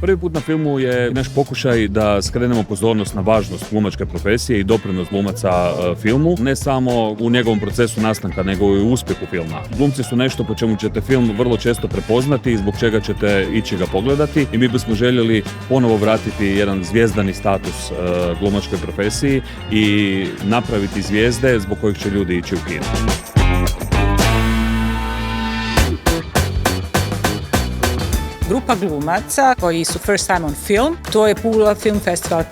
Prvi put na filmu je naš pokušaj da skrenemo pozornost na važnost glumačke profesije i doprinos glumaca filmu, ne samo u njegovom procesu nastanka, nego i u uspjehu filma. Glumci su nešto po čemu ćete film vrlo često prepoznati i zbog čega ćete ići ga pogledati i mi bismo željeli ponovo vratiti jedan zvijezdani status glumačkoj profesiji i napraviti zvijezde zbog kojih će ljudi ići u kino. Grupa glumaca koji su first time on film, to je Pula Film Festival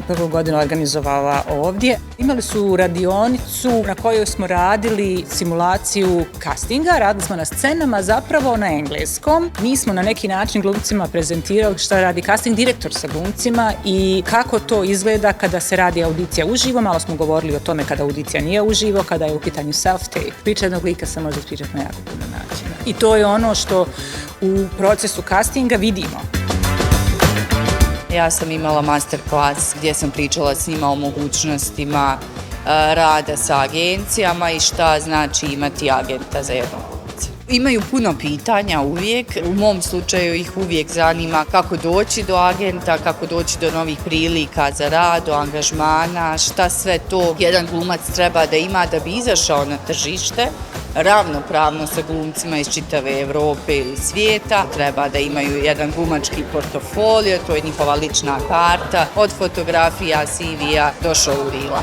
prvu godinu organizovala ovdje. Imali su radionicu na kojoj smo radili simulaciju castinga, radili smo na scenama zapravo na engleskom. Mi smo na neki način glumcima prezentirali šta radi casting direktor sa glumcima i kako to izgleda kada se radi audicija uživo. Malo smo govorili o tome kada audicija nije uživo, kada je u pitanju self-tape. Priča jednog lika se može pričati na jako puno načina. I to je ono što u procesu castinga vidimo. Ja sam imala master klas gdje sam pričala s njima o mogućnostima rada sa agencijama i šta znači imati agenta za jednog glumca. Imaju puno pitanja uvijek, u mom slučaju ih uvijek zanima kako doći do agenta, kako doći do novih prilika za rad, do angažmana, šta sve to jedan glumac treba da ima da bi izašao na tržište. Ravnopravno sa glumcima iz čitave Europe ili svijeta. Treba da imaju jedan glumački portofolio, to je njihova lična karta, od fotografija, CV-a do showreela.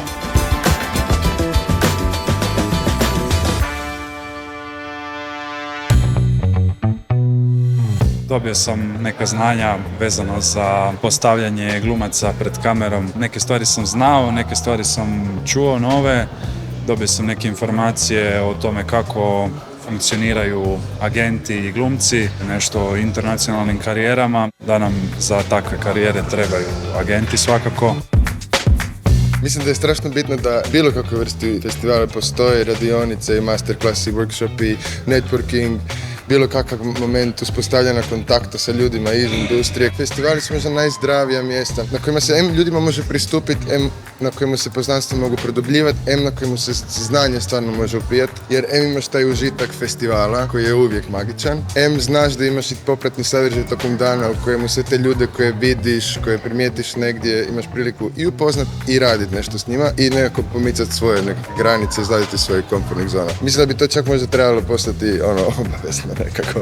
Dobio sam neka znanja vezano za postavljanje glumaca pred kamerom. Neke stvari sam znao, neke stvari sam čuo nove. Dobio sam neke informacije o tome kako funkcioniraju agenti i glumci, nešto o internacionalnim karijerama, da nam za takve karijere trebaju agenti svakako. Mislim da je strašno bitno da bilo kakve vrsti festivala postoje, radionice i masterclass i workshop i networking, bilo kakav moment uspostavljanja kontakta sa ljudima iz industrije. Festivali su možda najzdravija mjesta na kojima se ljudima može pristupiti, na kojima se poznanstva mogu produbljivati, na kojima se znanje stvarno može upijati, jer imaš taj užitak festivala koji je uvijek magičan, znaš da imaš i popratni sadržaj tokom dana u kojemu sve te ljude koje vidiš, koje primijetiš negdje, imaš priliku i upoznat i raditi nešto s njima i nekako pomicati svoje nekakve granice, izladiti svoje komfortnih zona. Mislim da bi to čak možda trebalo postati obavezno nekako.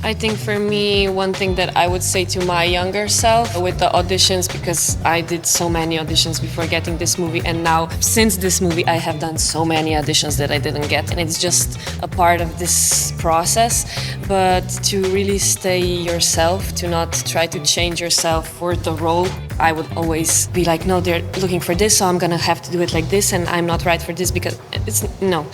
I think for me, one thing that I would say to my younger self with the auditions, because I did so many auditions before getting this movie, and now since this movie I have done so many auditions that I didn't get, and it's just a part of this process. But to really stay yourself, to not try to change yourself for the role. I would always be like, no, they're looking for this, so I'm gonna have to do it like this, and I'm not right for this, because it's no.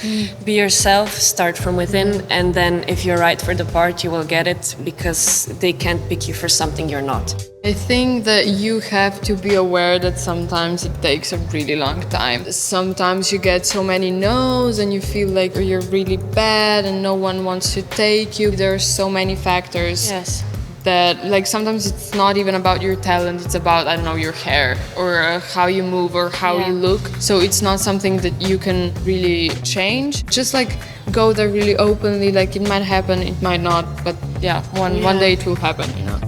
Be yourself, start from within, and then if you're right for the part, you will get it, because they can't pick you for something you're not. I think that you have to be aware that sometimes it takes a really long time. Sometimes you get so many no's and you feel like you're really bad and no one wants to take you. There are so many factors. Yes. That like sometimes it's not even about your talent, it's about, I don't know, your hair or how you move or how you look. So it's not something that you can really change. Just like go there really openly, like it might happen, it might not, but one day it will happen, you know.